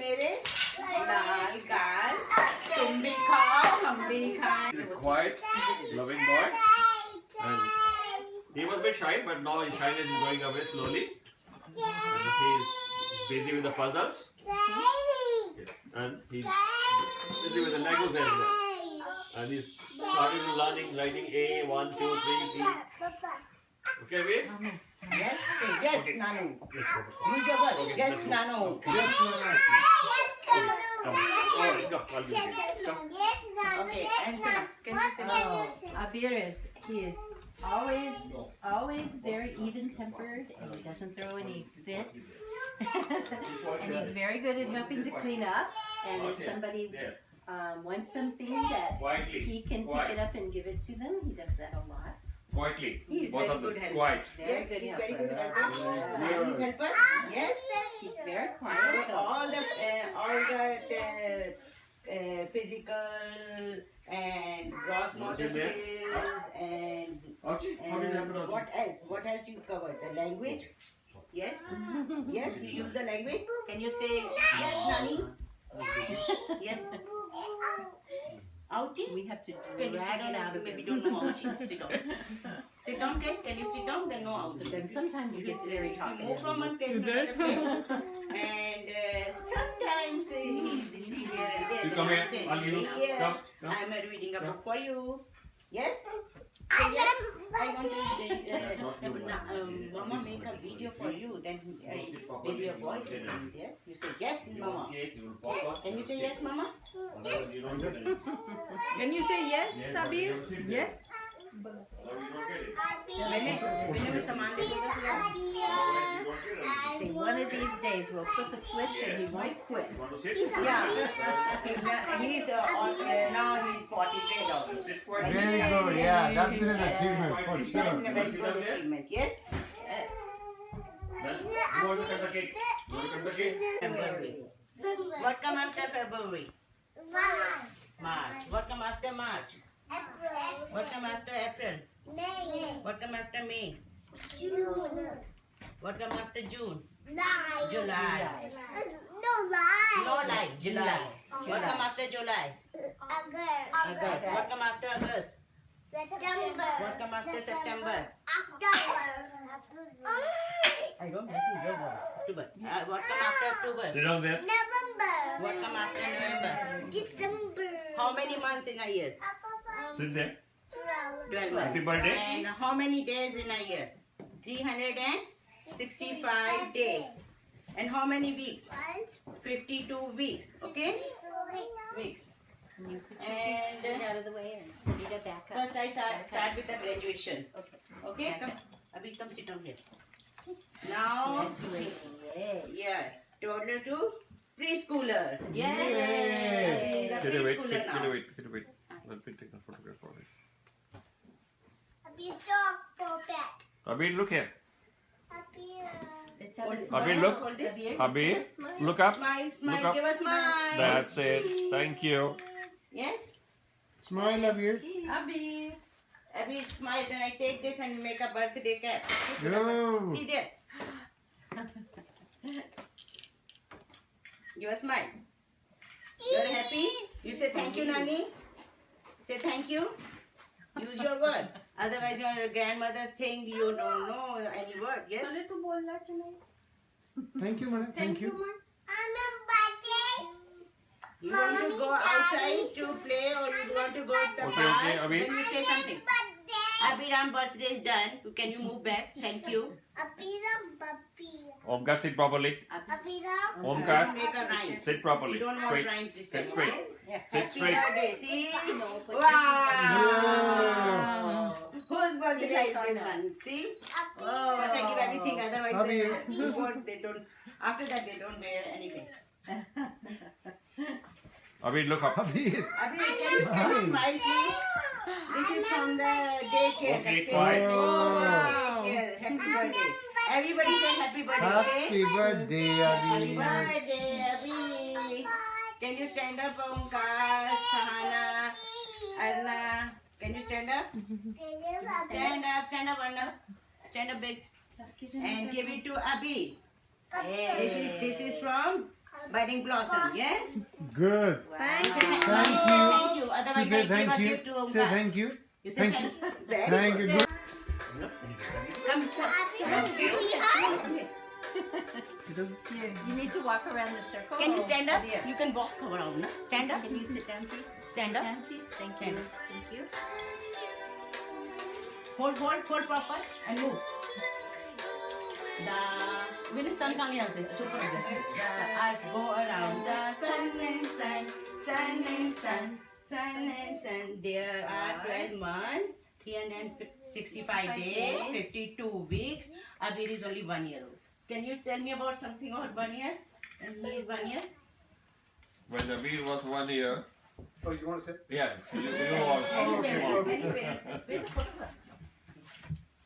मेरे लाल गाल, तुम भी खाओ हम भी खाएं. He's a quiet, loving boy. And he was a bit shy, but now his shyness is going away slowly. And he's busy with the puzzles. And he's busy with the Legos as well. And he's starting learning writing A, 1, 2, 3, D. Okay, wait. Yes, say yes, Okay. Nanu. Yes, go. Use your word. Okay, Yes, let's go. Nanu. Okay. Yes, Nana. Come. Oh, come. I'll give you. Come. Okay, answer. Can you say Abir is always very even-tempered, and he doesn't throw any fits. And he's very good at helping to clean up. And if somebody Yes. wants something that Quietly. he can pick it up and give it to them, he does that a lot. Quietly. He's Both very of them. good helper. Quiet. Very Yes, good he's helper. very good helper. He's helper. Yes. He's very quiet. though. All the physical and gross motor skills and Archie, how did it happen, Archie? what else? What else you covered? The language? Yes. Yes. You use the language. Can you say yes, Nani? Yes. Ouchie? We have to Can you drag sit it down? out of Maybe him. don't know ouchie. Sit down. Sit down, can you sit down? Then no ouchie. But then sometimes he gets very Move talkative. from one place to another place. And sometimes he's here and there. You Then come I here. say, I'll give you. "Sit here. Come. Come. I'm reading a book for you. Yes? Say yes. I want to Mama make a video for you. Then maybe your voice is in there. You say yes, Mama. Can you say yes, Mama? Can you say yes, Sabir? Yes. मैंने सामान देखा See, one of these days we'll flip a switch and he won't quit. Yeah. He's now he's potty trained also. Very good. Yeah, that's been an achievement for That's a sure. very good achievement. Yes. Yes. You want to cut the cake? You want to cut the cake? February. What come after February? March. What come after March? What come after April? What come after May? What come after June? July. No lie. July. What come after July? August. What come after August? What come after September? I don't listen to your voice. October. What come after October? Sit down there. What come after November? How many months in a year? Sit there. 12 months. Happy birthday. And how many days in a year? 365 days. And how many weeks? 52 weeks. Okay? Weeks. Can you put your feet out of the way and Sabita back up? First I start with the graduation. Okay. Okay? Come. Abhi, come sit down here. Now, yeah. Toddler to preschooler. Yay! The Can you wait? preschooler Can now. you wait? Can you wait? Let me take a photograph for it. Abir, look here. Let's have a Hold smile. Abir, look. Hold this. Abir, look up. Smile, smile. Look up. Give a smile. That's it. Thank you. Yes? Smile, Abir. Abhi. Abhi, smile. Then I take this and make a birthday cap. Go. See there. Give a smile. You're happy? You say thank you, Nani. Say thank you. Use your word. Otherwise, your grandmother's thing, you don't know any word. Yes? Thank you, madam. Thank you. You want to go outside to play or you want to go to the Okay, park? okay, Abhi. Then you say something. Abhiram birthday is done. Can you move back? Thank you. Omkar, sit properly. You Omkar, make a rhyme. sit properly. We don't want Straight. rhymes this time. Sit straight. Okay? Sit Happy straight. birthday. See? put your Wow. Whose birthday See, is like this Anna. one? See? First I give everything. Otherwise, they don't. After that, they don't wear anything. Abir, look up. Abir. Abhi, can you smile, please? This is from the daycare. Okay, the quiet. daycare. Happy birthday. Everybody say happy birthday. Happy Okay? birthday, Happy Abir. birthday, Abhi. Can you stand up, Omkar, Sahana, Arna? Can you stand up? Stand up, Arna. Stand up big. And give it to Abhi. This is from Budding blossom, yes? Good. Thank Say you. Thank you. Thank you. Otherwise, Say I give thank a you. gift to Say Omkar. thank you. You say Thank thank you. you. Very Thank good. you. Good. Come, You need to walk around the circle. Can you stand up? Abir. You can walk around. No? Stand up. Can you sit down, please? Stand up. Stand, please. Thank you. Thank you. Hold proper and move. The when the sun comes here, so put it there. I go around the sun and sun, sun and sun, sun and sun. There are 12 months, 365 days, 52 weeks. Abir is only 1 year old. Can you tell me about something about 1 year? And he is 1 year. When Abir was 1 year, Oh, you want to say? yeah, you know Anyway.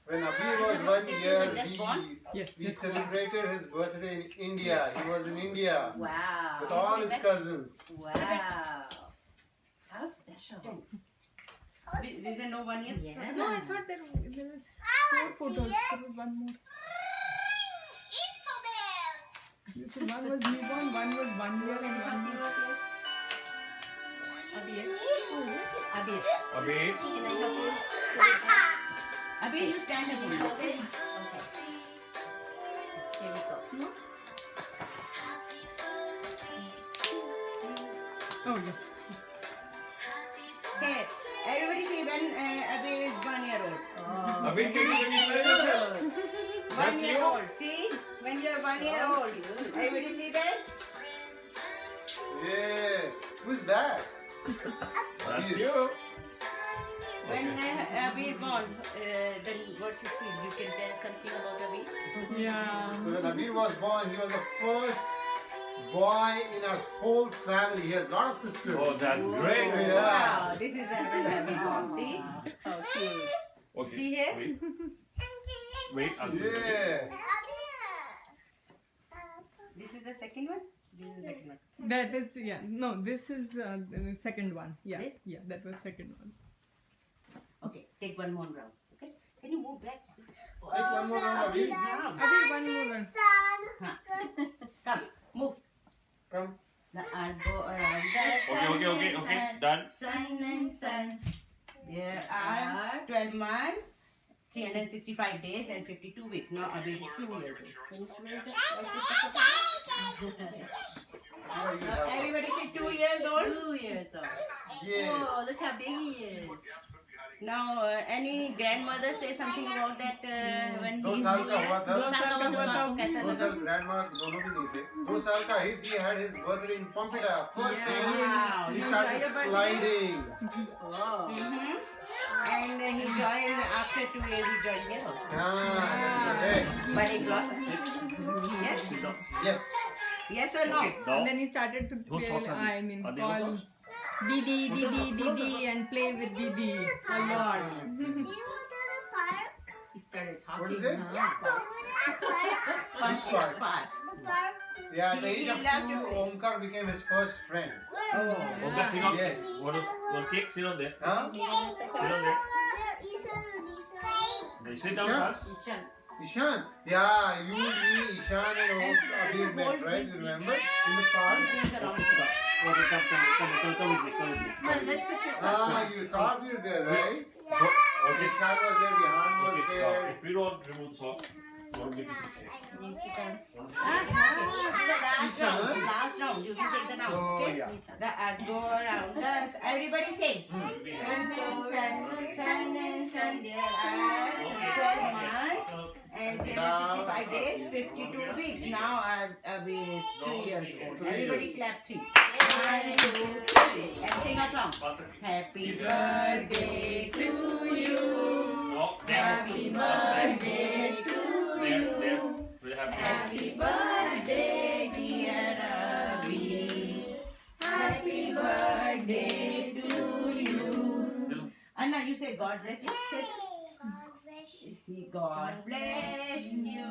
When Abir was This 1 is year, just born? we celebrated his birthday in India. He was in India Wow. with all his cousins. Wow. How special. Is there no 1 year? Yeah. No, I thought there was 4 photos. There was one more. This is one was newborn, one was 1 year, and one was. Abir. Oh, Abir. Abir, Can I help you? Abir, you stand up only, okay? Okay. Here we go. oh yeah. Okay, everybody see when Abir is 1 year old. Oh. Abir, can you explain yourself? 1 That's year you? old. See? When you're 1 year old. Everybody see that? Yeah. Who's that? That's you. When Abir born, then what you feel? You can tell something about Abir? Yeah. So when Abir was born, he was the first boy in our whole family. He has a lot of sisters. Oh, that's great. Yeah. Wow, this is when Abir born. See? How cute. Okay. See here? Wait, I'll do it. Yeah. This is the second one? This is the second one. That is yeah. No, this is the second one. Yeah. This? Yeah, that was second one. Okay, take one more round. Okay? Can you move back? Take one more round, Abir. Abir, one more run. Come, move. Come. I'll go around the Okay, sun, done. sun and sun. There are 12 months, 365 days and 52 weeks. Now Abir is 2 years old. Everybody say 2 years old. 2 years old. Yeah. Oh, look how big he is. Now any grandmother say something about that when दो he's साल 2 का years? हुआ था। 2 साल का हुआ था आपको कैसा 2 लगा? साल grandma दोनों भी नहीं थे। 2 साल का he had his birthday in Pampita. First time Wow. he You started enjoyed your birthday? sliding. Wow. And he joined after 2 years. He joined here also. Ah, that's good. But he blossomed. Yes. Yes. Yes or no? No. And then he started to Those tell, socks are I mean, are they call those socks? Didi, Didi, Didi, and play with Didi a lot. He started talking. What is it? First part? part. Yeah, at the He age of loved 2, to play. Omkar became his first friend. Okay, sit on. Yeah. One cake, sit on there. Huh? Sit on there. Then sit down Ishan? first. Ishan. Ishan. Yeah, you, me, Ishan and Abir met, right? You remember? In the park. Doing the wrong thing. Okay, come with me, come with me. Come on, let's put your socks Ah, on. you saw Abir there, right? Okay, Ishan was there, Vihan was okay, there. if we don't remove the socks, don't make it shake. Can you sit down? Last Ishan? round. Last round. You can take the round. Oh, Okay? yeah. Go around the. Everybody say. Sun and sun. There are 12 months and 365 days, 52 weeks. Now we is 3 years old. Everybody clap 3. 1, 2, 3. And sing a song. Happy birthday to you. No, there. Happy birthday to There. We'll have Happy birthday, dear Ravi. Happy birthday to you. Anna, you say God bless you. Say God bless you.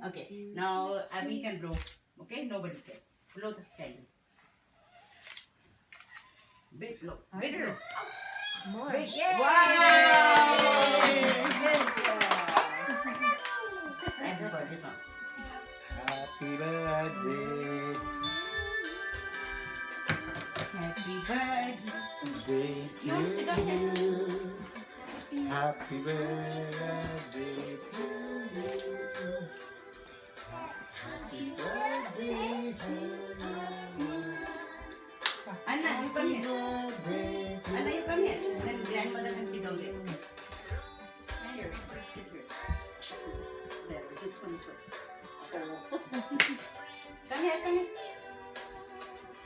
Okay, now Abby can blow. Okay, nobody can. Blow the candle. Big blow. Big blow. More. Big. Yay! Wow! Good job. Happy birthday song. Happy birthday to you. Happy birthday to you. Anna, you come here. Birthday to Anna, you come here. Then grandmother can sit down there. Here, let's sit here. This is better. This one's like, Come here, come here.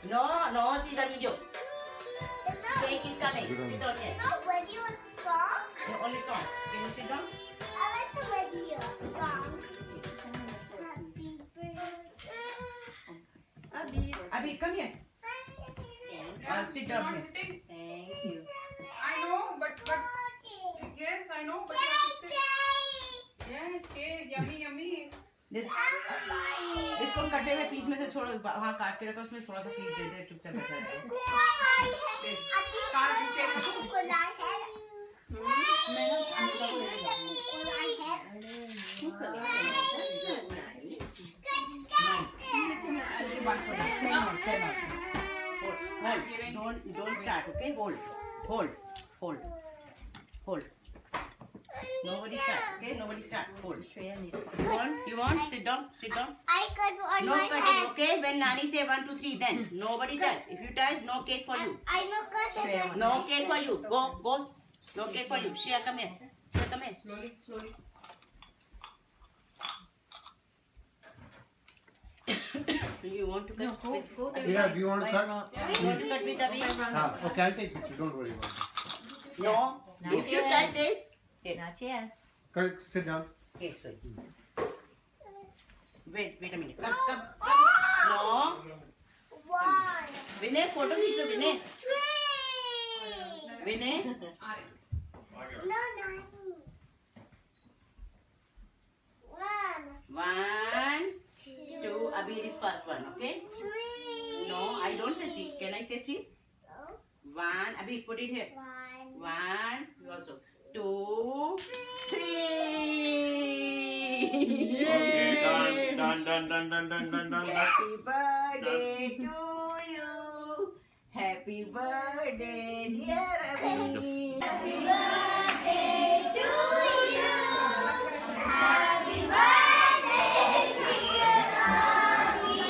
No, no, see the video. Cake is coming. Sit down here. No video song. The only song. Can you sit down? I like the video song. Happy birthday. Abhi, come here. Sit down here. Sitting. thank you. I know, but yes, I know, but you have to sit. Yes, cake, yummy. This इसको कटे हुए piece में से छोड़ो वहाँ काट के रखो उसमें थोड़ा सा पीस दे दे चुपचाप बैठा रहे Don't start, okay? Hold. Nobody start, okay? Nobody start. Hold. Shreya needs one. You want? Sit down. I cut on No my cutting, hand. okay? When Nani say 1, 2, 3, then nobody touch. If you touch, no cake for you. I know cut Shreya on wants No cake for you. Go. No cake for you. Shreya, come here. Slowly. Do you want to cut? No, with, go there. Yeah, do you want to cut? you want to cut with the wheel? Okay, I'll take picture. Don't worry about it. No. Not If you yet. touch this, Not yet. Cut, sit down. okay, sorry. Wait a minute. Come. No. one, Vinay, photo खींच लो Vinay. three. Vinay. No, Nani. One, 1, 2. two, Abhi is first one, okay? three. No, I don't say 3. Can I say 3? No. 1. Abhi, put it here. One, 1. You also. 2, 3. Okay, done. Happy birthday to you. Happy birthday, dear Abhi. Happy birthday to you. Happy birthday, dear Abhi.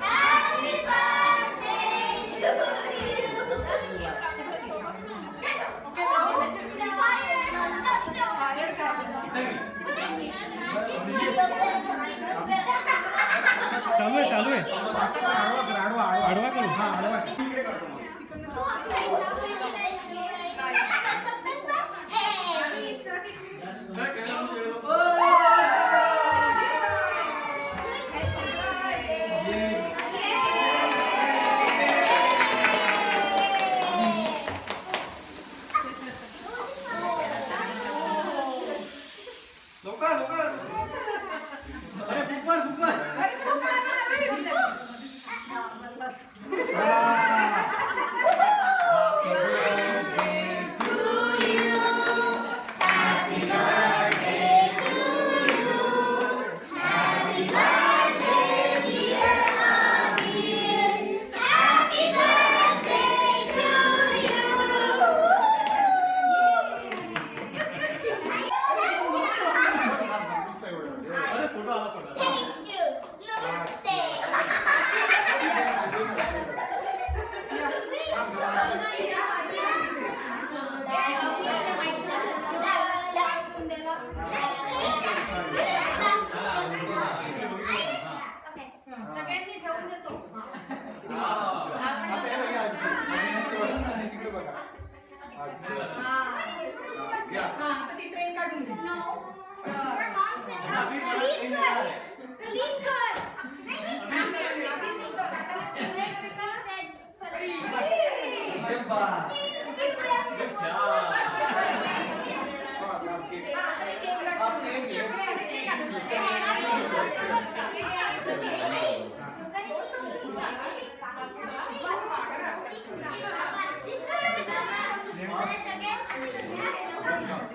Happy birthday to चालू आहे आडवा करू हा आडवा Thank you. Namaste. सगळ्यांनी ठेवून देतो. आता हे बघा आजी तिकडे बघा या आता ती ट्रेन काढून घे. No. Her mom said, no, relieve her. Relieve her. This